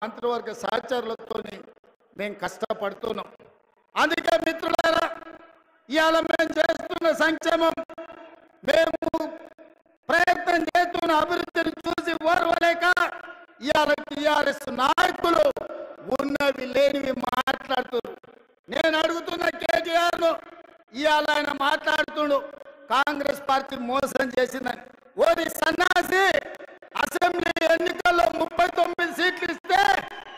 మంత్రివర్గ సహచరులతో మేము కష్టపడుతున్నాం. అందుకే మిత్రులారా, ఇవాళ మేము చేస్తున్న సంక్షేమం, మేము ప్రయత్నం చేస్తున్న అభివృద్ధిని చూసి ఓర్వలేక ఇవాళ టీఆర్ఎస్ నాయకులు ఉన్నవి లేనివి మాట్లాడుతున్నారు. నేను అడుగుతున్న కేటీఆర్ను, ఇవాళ ఆయన మాట్లాడుతుండు కాంగ్రెస్ పార్టీ మోసం చేసిందని. ఓరి సన్నాసి, అసెంబ్లీ ఎన్నికల్లో 39 సీట్లు ఇస్తే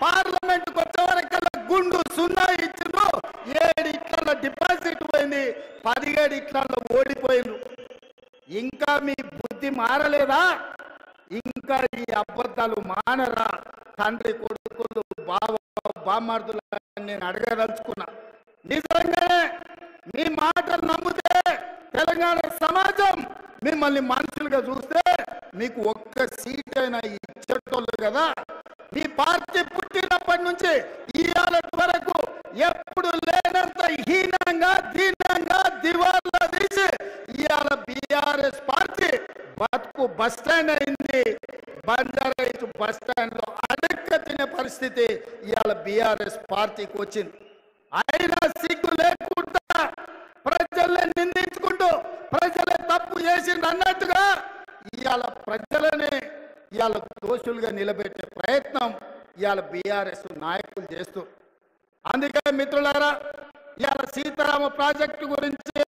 పార్లమెంట్కి వచ్చే వరకల్లా గుండు 0 ఇచ్చిండ్రు. 7 ఇట్ల డిపాజిట్ పోయింది, 17 ఇట్లలో ఓడిపోయిండ్రు. ఇంకా మీ బుద్ధి మారలేదా? ఇంకా ఈ అబద్ధాలు మానరా? తండ్రి కొడుకులు బామార్దులు నేను అడగదలుచుకున్నా. నిజంగానే మీ మాటలు నమ్మితే తెలంగాణ సమాజం మిమ్మల్ని మనుషులుగా చూస్తే మీకు ఒక్క సీట్ అయినా ఇచ్చేటోళ్ళు కదా. మీ పార్టీ పుట్టినప్పటి నుంచి ఇవాళ వరకు ఎప్పుడు లేనంత హీనంగా దీనంగా దివాలా తీసి ఇవాళ బీఆర్ఎస్ పార్టీ బతుకు బస్ స్టాండ్ అయింది. బంజారాయిల్స్ బస్ స్టాండ్ లో అడక్క తినే పరిస్థితి ఇవాళ బీఆర్ఎస్ పార్టీకి వచ్చింది. అయినా సిగ్గు లేకుండా ప్రజల్ని నిందించుకుంటూ ప్రజలే తప్పు చేసింది అన్నట్టుగా ఇవాళ ప్రజలనే ఇవాళ దోషులుగా నిలబెట్టే ప్రయత్నం ఇవాళ బీఆర్ఎస్ నాయకులు చేస్తూ. అందుకే మిత్రులారా, ఇవాళ సీతారామ ప్రాజెక్టు గురించి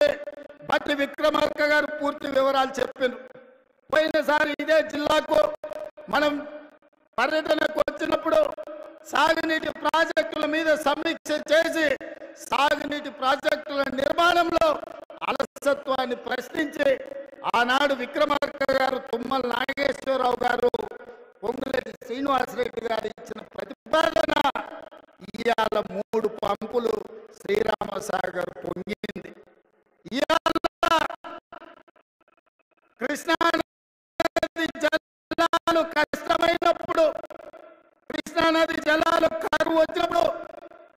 బట్టి విక్రమార్క గారు పూర్తి వివరాలు చెప్పారు. పోయినసారి ఇదే జిల్లాకు మనం పర్యటనకు వచ్చినప్పుడు సాగునీటి ప్రాజెక్టుల మీద సమీక్ష చేసి సాగునీటి ప్రాజెక్టుల నిర్మాణంలో అలసత్వాన్ని ప్రశ్నించి ఆనాడు విక్రమార్క గారు, తుమ్మల నాగేశ్వరరావు గారు, పొంగులేటి శ్రీనివాసరెడ్డి గారు ఇచ్చిన ప్రతిపాదన ఇవాళ 3 పంపులు శ్రీరామ సాగర్ పొంగింది. ఇవాళ కృష్ణానది జలాలు కష్టమైనప్పుడు, కృష్ణానది జలాలు కరువు వచ్చినప్పుడు,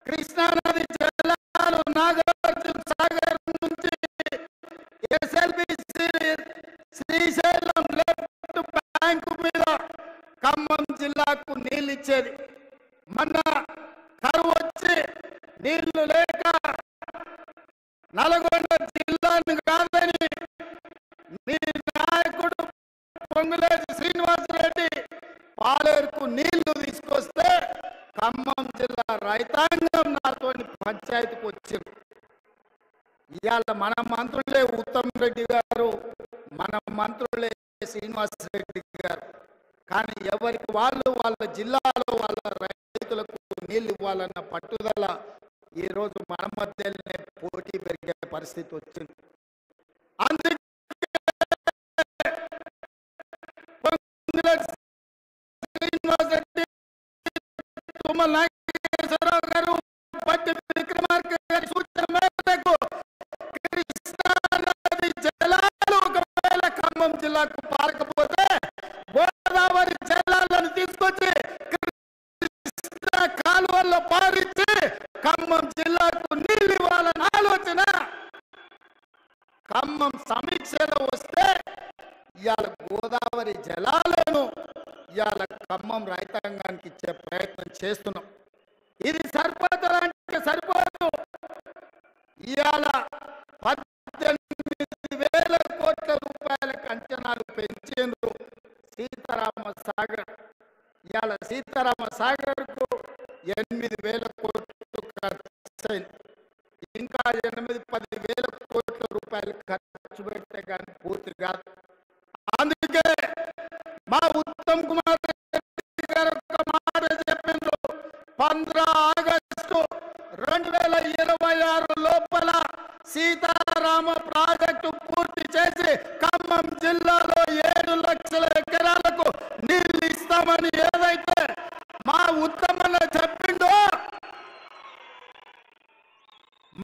కృష్ణానది జలాలు నాగార్జున సాగర్ నుంచి ఎస్ఎల్బిసి శ్రీశైలం లెఫ్ట్ బ్యాంకు మీద ఖమ్మం జిల్లాకు నీళ్ళు ఇచ్చేది. మొన్న కరువు వచ్చి నీళ్లు లేక నల్గొండ జిల్లాను కాదని మీ నాయకుడు పొంగులేటి శ్రీనివాసరెడ్డి పాలేరుకు నీళ్లు తీసుకొస్తే ఖమ్మం జిల్లా రైతాంగం నాతో పంచాయతీకి వచ్చింది. ఇవాళ మన మంత్రులే ఉత్తమ్ రెడ్డి గారు, మన మంత్రులే శ్రీనివాసరెడ్డి గారు. కానీ ఎవరికి వాళ్ళు వాళ్ళ జిల్లాలో వాళ్ళ రైతులకు నీళ్ళు ఇవ్వాలన్న పట్టుదల ఈరోజు మన మధ్యలోనే పోటీ పెరిగే పరిస్థితి వచ్చింది. అందుకే శ్రీనివాసరెడ్డి, తుమ్మల నాగేశ్వరరావు గారు, బట్టి విక్రమార్క గారి సూచన మేరకు కృష్ణానది జలాలు ఒకవేళ ఖమ్మం జిల్లాకు పారకపోతే గోదావరి జలాలను తీసుకొచ్చి కృష్ణా కాలువల్లో పారించి ఖమ్మం జిల్లాకు నీళ్ళు ఇవ్వాలన్న ఆలోచన ఖమ్మం సమీక్షలో వస్తే ఇవాళ గోదావరి జలాలను ఇవాళ ఖమ్మం రైతాంగానికి ఇచ్చే ప్రయత్నం చేస్తున్నాం. ఇది సరిపోతుందంటే సరిపోదు. ఇవాళ 18,000 కోట్ల రూపాయలకు అంచనాలు పెంచేందుకు సీతారామ సాగర్, ఇవాళ సీతారామ సాగర్ కు 8,000 కోట్లు ఖర్చు అయింది. ఇంకా 8-10,000 కోట్ల రూపాయలు ఖర్చు పెడితే కానీ పూర్తి కాదు. అందుకే మా ఉత్తమ్ కుమార్ రెడ్డి గారు ఒక మాట చెప్పిండ్రు, 15 ఆగస్టు 2026 లోపల సీతారామ ప్రాజెక్టు పూర్తి చేసి ఖమ్మం జిల్లాలో 7 లక్షల ఎకరాలకు నీళ్లు ఇస్తామని ఏదైతే మా ఉత్తమన్న చెప్పిండో,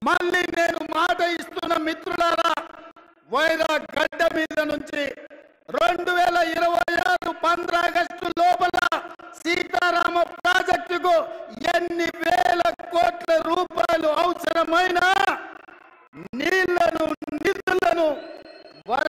మళ్ళీ నేను మాట ఇస్తున్న మిత్రులారా, వైరా గడ్డ మీద నుంచి 2026 15 ఆగస్టు లోపల సీతారామ ప్రాజెక్టుకు ఎన్ని వేల కోట్ల